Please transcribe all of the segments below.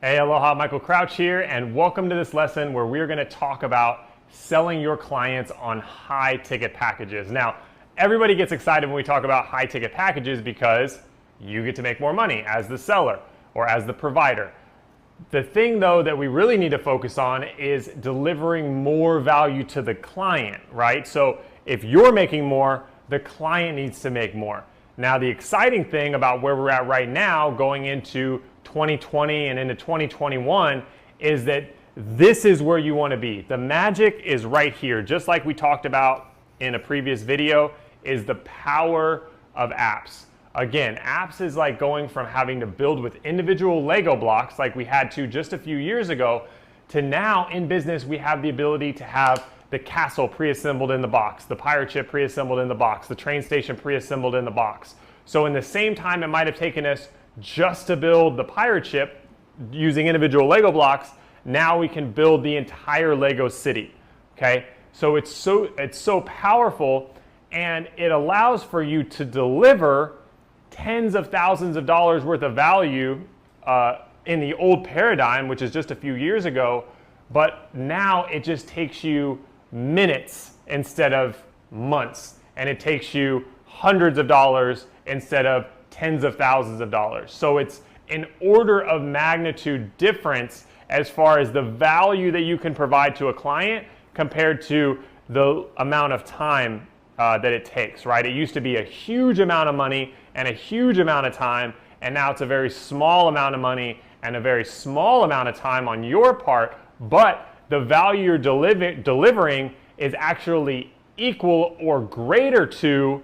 Hey, aloha, Michael Crouch here, and welcome to this lesson where we're going to talk about selling your clients on high ticket packages. Now, everybody gets excited when we talk about high ticket packages because you get to make more money as the seller or as the provider. The thing though that we really need to focus on is delivering more value to the client, right? So if you're making more, the client needs to make more. Now, the exciting thing about where we're at right now going into 2020 and into 2021 is that this is where you want to be. The magic is right here, just like we talked about in a previous video, is the power of apps. Again, apps is like going from having to build with individual Lego blocks like we had to just a few years ago to now in business we have the ability to have the castle pre-assembled in the box, the pirate ship pre-assembled in the box, the train station pre-assembled in the box. So in the same time it might have taken us just to build the pirate ship using individual Lego blocks, now we can build the entire Lego city. Okay? So it's so powerful, and it allows for you to deliver tens of thousands of dollars worth of value in the old paradigm, which is just a few years ago, but now it just takes you minutes instead of months, and it takes you hundreds of dollars instead of tens of thousands of dollars. So it's an order of magnitude difference as far as the value that you can provide to a client compared to the amount of time that it takes, right? It used to be a huge amount of money and a huge amount of time, and now it's a very small amount of money and a very small amount of time on your part, but the value you're delivering is actually equal or greater to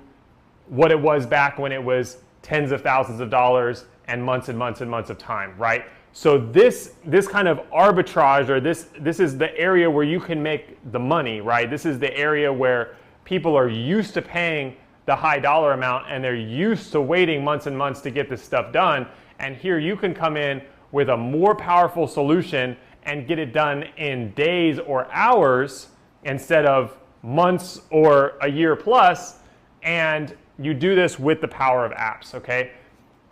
what it was back when it was tens of thousands of dollars and months and months and months of time, right? So this kind of arbitrage, or this is the area where you can make the money, right? This is the area where people are used to paying the high dollar amount and they're used to waiting months and months to get this stuff done. And here you can come in with a more powerful solution and get it done in days or hours instead of months or a year plus, and you do this with the power of apps, okay?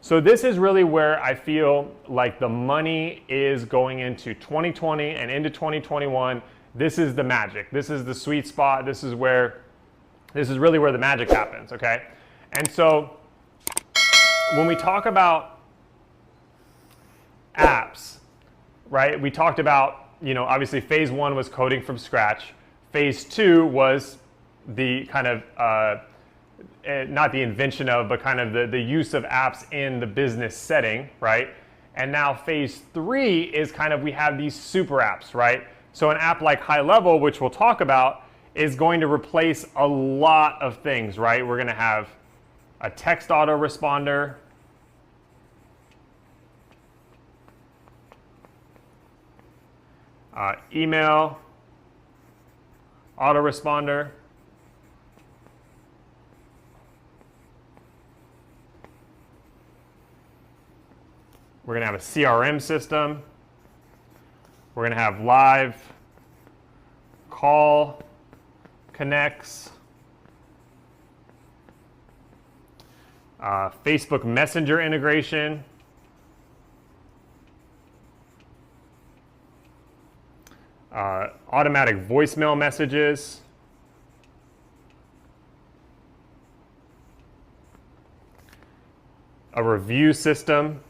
So this is really where I feel like the money is going into 2020 and into 2021. This is the magic. This is the sweet spot. This is really where the magic happens, okay? And so when we talk about apps, right, we talked about, obviously phase one was coding from scratch. Phase two was the kind of, not the invention of, but kind of the use of apps in the business setting, right? And now phase three is kind of, we have these super apps, right? So an app like High Level, which we'll talk about, is going to replace a lot of things, right? We're going to have a text autoresponder, email autoresponder, we're going to have a CRM system, we're going to have live call connects, Facebook Messenger integration, automatic voicemail messages, a review system,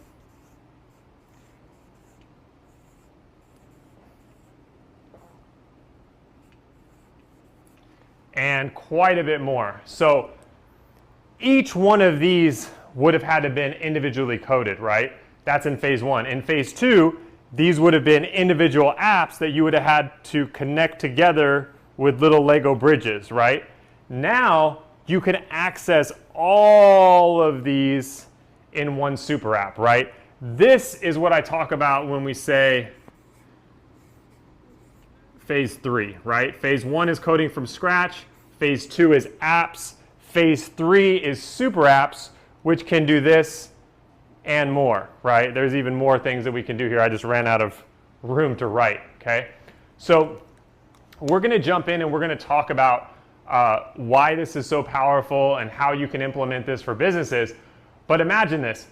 and quite a bit more. So each one of these would have had to been individually coded, right? That's in phase one. In phase two, these would have been individual apps that you would have had to connect together with little Lego bridges, right? Now you can access all of these in one super app, right? This is what I talk about when we say phase three, right? Phase one is coding from scratch. Phase two is apps. Phase three is super apps, which can do this and more, right? There's even more things that we can do here. I just ran out of room to write, okay? So we're going to jump in and we're going to talk about why this is so powerful and how you can implement this for businesses. But imagine this.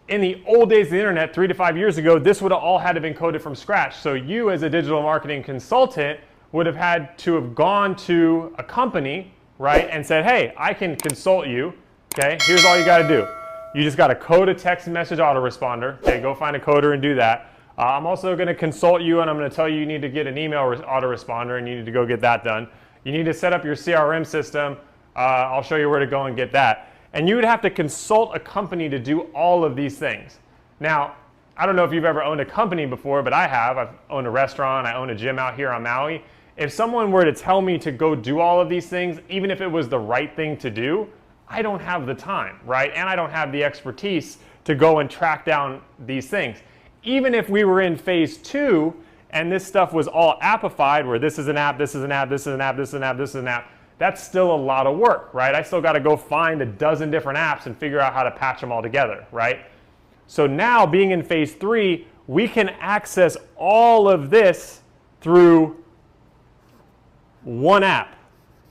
in the old days of the internet, 3 to 5 years ago, this would have all had to been coded from scratch. So you as a digital marketing consultant would have had to have gone to a company, right, and said, hey, I can consult you, okay? Here's all you gotta do. You just gotta code a text message autoresponder, okay? Go find a coder and do that. I'm also gonna consult you and I'm gonna tell you you need to get an email autoresponder and you need to go get that done. You need to set up your CRM system. I'll show you where to go and get that. And you would have to consult a company to do all of these things. Now, I don't know if you've ever owned a company before, but I have. I've owned a restaurant, I own a gym out here on Maui. If someone were to tell me to go do all of these things, even if it was the right thing to do, I don't have the time, right? And I don't have the expertise to go and track down these things. Even if we were in phase 2 and this stuff was all appified, where this is an app, this is an app, this is an app, this is an app, this is an app, that's still a lot of work, right? I still got to go find a dozen different apps and figure out how to patch them all together, right? So now, being in phase 3, we can access all of this through one app,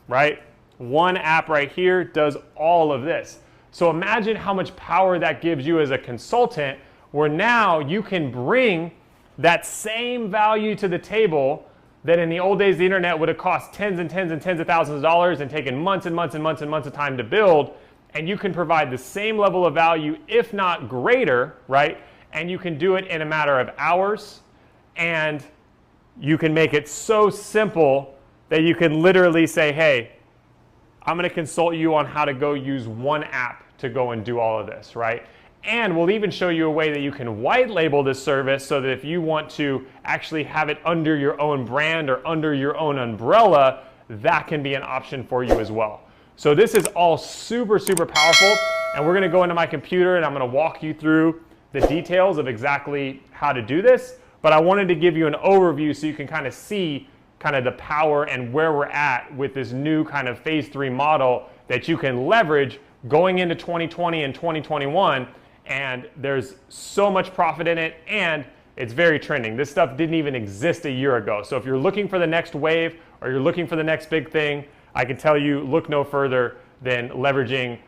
right? One app right here does all of this. So imagine how much power that gives you as a consultant, where now you can bring that same value to the table that in the old days the internet would have cost tens and tens and tens of thousands of dollars and taken months and months and months and months of time to build, and you can provide the same level of value, if not greater, right? And you can do it in a matter of hours, and you can make it so simple that you can literally say, hey, I'm going to consult you on how to go use one app to go and do all of this, right? And we'll even show you a way that you can white label this service so that if you want to actually have it under your own brand or under your own umbrella, that can be an option for you as well. So this is all super, super powerful. And we're going to go into my computer and I'm going to walk you through the details of exactly how to do this. But I wanted to give you an overview so you can kind of see kind of the power and where we're at with this new kind of phase 3 model that you can leverage going into 2020 and 2021. And there's so much profit in it, and it's very trending. This stuff didn't even exist a year ago. So if you're looking for the next wave or you're looking for the next big thing, I can tell you, look no further than leveraging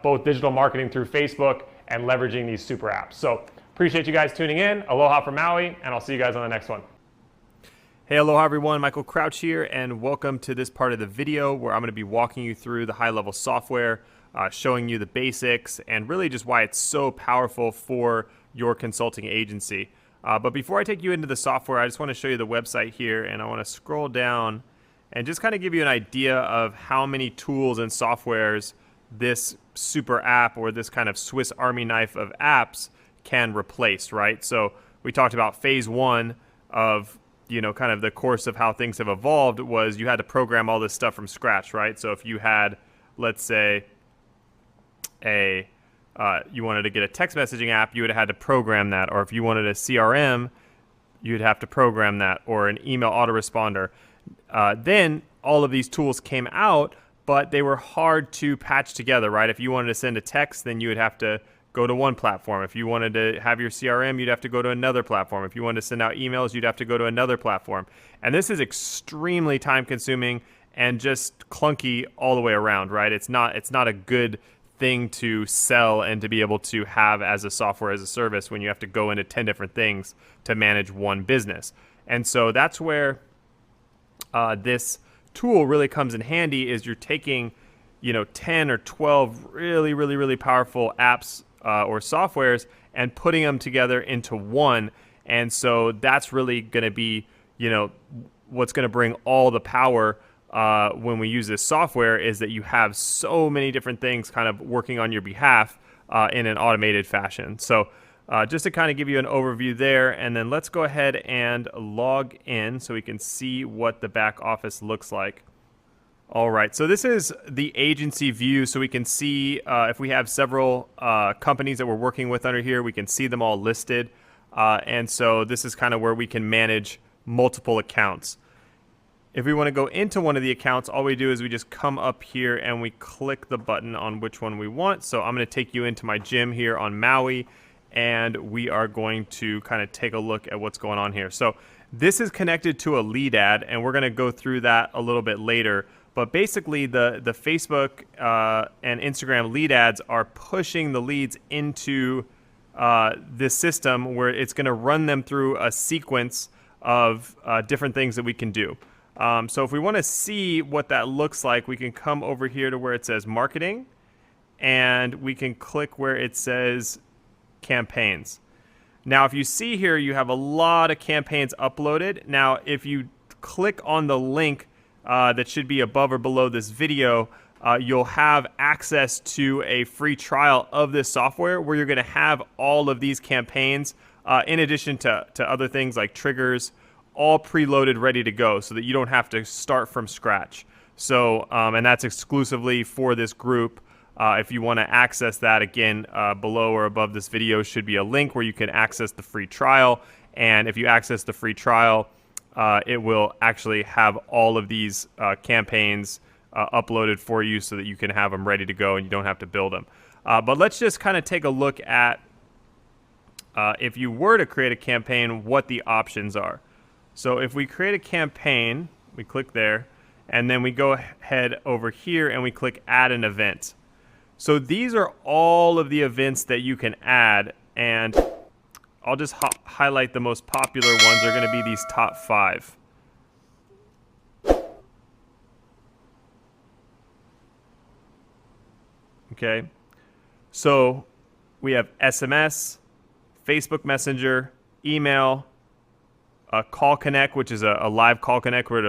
both digital marketing through Facebook and leveraging these super apps. So appreciate you guys tuning in. Aloha from Maui, and I'll see you guys on the next one. Hey, aloha everyone, Michael Crouch here, and welcome to this part of the video where I'm going to be walking you through the high-level software, showing you the basics, and really just why it's so powerful for your consulting agency. But before I take you into the software, I just want to show you the website here, and I want to scroll down and just kind of give you an idea of how many tools and softwares this super app or this kind of Swiss Army knife of apps can replace, right? So we talked about phase 1 of kind of the course of how things have evolved was you had to program all this stuff from scratch, right? So if you had, let's say, you wanted to get a text messaging app, you would have had to program that. Or if you wanted a CRM, you'd have to program that, or an email autoresponder. Then all of these tools came out, but they were hard to patch together, right? If you wanted to send a text, then you would have to go to one platform. If you wanted to have your CRM, you'd have to go to another platform. If you wanted to send out emails, you'd have to go to another platform. And this is extremely time consuming and just clunky all the way around, right? It's not a good thing to sell and to be able to have as a software as a service when you have to go into 10 different things to manage one business. And so that's where this tool really comes in handy, is you're taking 10 or 12 really, really, really powerful apps or softwares and putting them together into one. And so that's really going to be, what's going to bring all the power when we use this software, is that you have so many different things kind of working on your behalf in an automated fashion. So just to kind of give you an overview there, and then let's go ahead and log in so we can see what the back office looks like. All right, so this is the agency view, so we can see if we have several companies that we're working with under here, we can see them all listed. And so this is kind of where we can manage multiple accounts. If we want to go into one of the accounts, all we do is we just come up here and we click the button on which one we want. So I'm going to take you into my gym here on Maui, and we are going to kind of take a look at what's going on here. So this is connected to a lead ad, and we're going to go through that a little bit later. But basically, the Facebook and Instagram lead ads are pushing the leads into this system where it's going to run them through a sequence of different things that we can do. So if we want to see what that looks like, we can come over here to where it says marketing, and we can click where it says campaigns. Now, if you see here, you have a lot of campaigns uploaded. Now, if you click on the link that should be above or below this video, you'll have access to a free trial of this software where you're going to have all of these campaigns, in addition to other things like triggers, all preloaded, ready to go, so that you don't have to start from scratch. So, and that's exclusively for this group. If you want to access that, again, below or above this video should be a link where you can access the free trial. And if you access the free trial, it will actually have all of these campaigns uploaded for you so that you can have them ready to go and you don't have to build them. But let's just kind of take a look at, if you were to create a campaign, what the options are. So if we create a campaign, we click there, and then we go ahead over here and we click add an event. So these are all of the events that you can add, and I'll just highlight the most popular ones. Are going to be these top 5. Okay, so we have SMS, Facebook Messenger, email, Call Connect, which is a live Call Connect where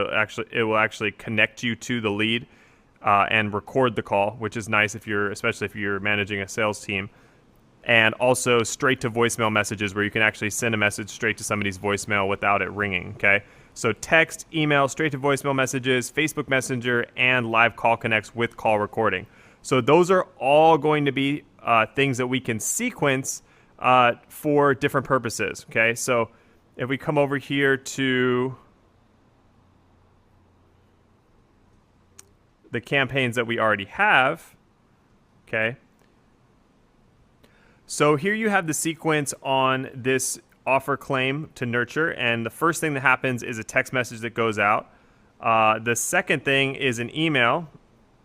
it will actually connect you to the lead and record the call, which is nice especially if you're managing a sales team. And also straight to voicemail messages where you can actually send a message straight to somebody's voicemail without it ringing. Okay, so text, email, straight to voicemail messages, Facebook Messenger, and live Call Connects with call recording. So those are all going to be things that we can sequence for different purposes. Okay, so if we come over here to the campaigns that we already have, okay, so here you have the sequence on this offer claim to nurture, and the first thing that happens is a text message that goes out. The second thing is an email,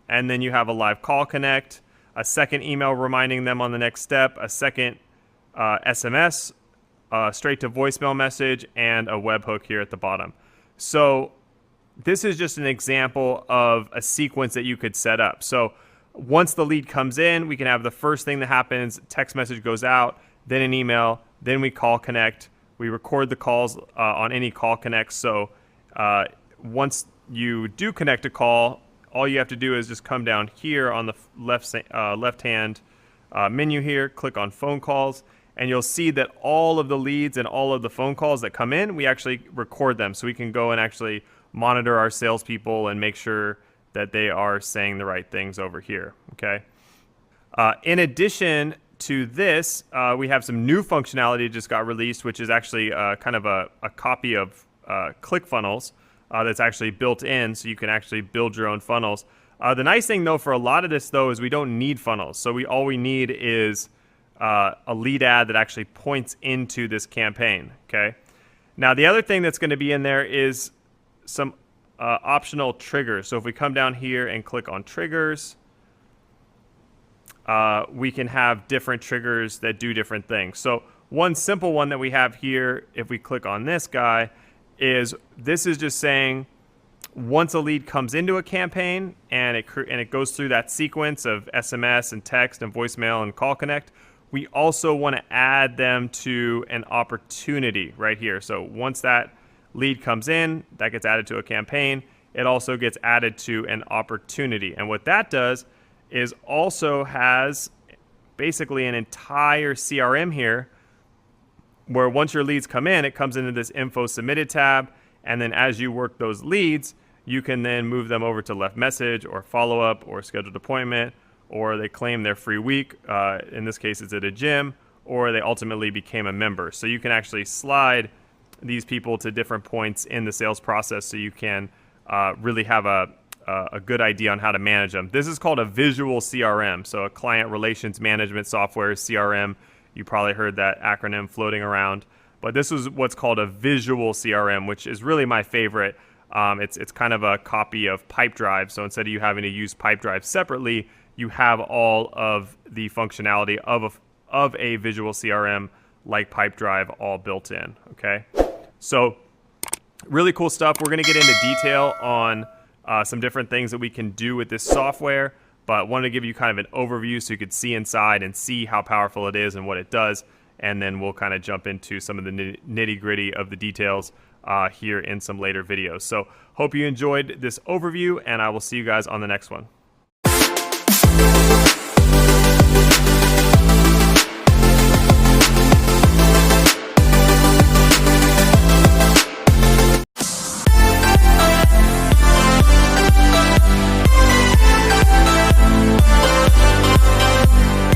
and then you have a live call connect, a second email reminding them on the next step, a second SMS, straight to voicemail message, and a webhook here at the bottom. So this is just an example of a sequence that you could set up. So once the lead comes in, we can have the first thing that happens, text message goes out, then an email, then we call connect. We record the calls on any call connect. So once you do connect a call, all you have to do is just come down here on the left-hand menu here, click on phone calls, and you'll see that all of the leads and all of the phone calls that come in, we actually record them. So we can go and actually monitor our salespeople and make sure that they are saying the right things over here, okay? In addition to this, we have some new functionality that just got released, which is actually kind of a copy of ClickFunnels that's actually built in, so you can actually build your own funnels. The nice thing, though, for a lot of this, though, is we don't need funnels. So all we need is a lead ad that actually points into this campaign, okay? Now, the other thing that's going to be in there is some optional triggers. So if we come down here and click on triggers, we can have different triggers that do different things. So one simple one that we have here, if we click on this guy, is this is just saying once a lead comes into a campaign and it goes through that sequence of SMS and text and voicemail and call connect, we also want to add them to an opportunity right here. So once that lead comes in, that gets added to a campaign. It also gets added to an opportunity. And what that does is also has basically an entire CRM here where once your leads come in, it comes into this info submitted tab. And then as you work those leads, you can then move them over to left message or follow up or scheduled appointment, or they claim their free week. In this case, it's at a gym, or they ultimately became a member. So you can actually slide these people to different points in the sales process so you can really have a good idea on how to manage them. This is called a visual CRM, so a client relations management software, CRM. You probably heard that acronym floating around. But this is what's called a visual CRM, which is really my favorite. It's kind of a copy of Pipedrive. So instead of you having to use Pipedrive separately, you have all of the functionality of of a visual CRM like Pipedrive all built in, okay? So really cool stuff. We're going to get into detail on some different things that we can do with this software, but wanted to give you kind of an overview so you could see inside and see how powerful it is and what it does, and then we'll kind of jump into some of the nitty-gritty of the details here in some later videos. So hope you enjoyed this overview, and I will see you guys on the next one.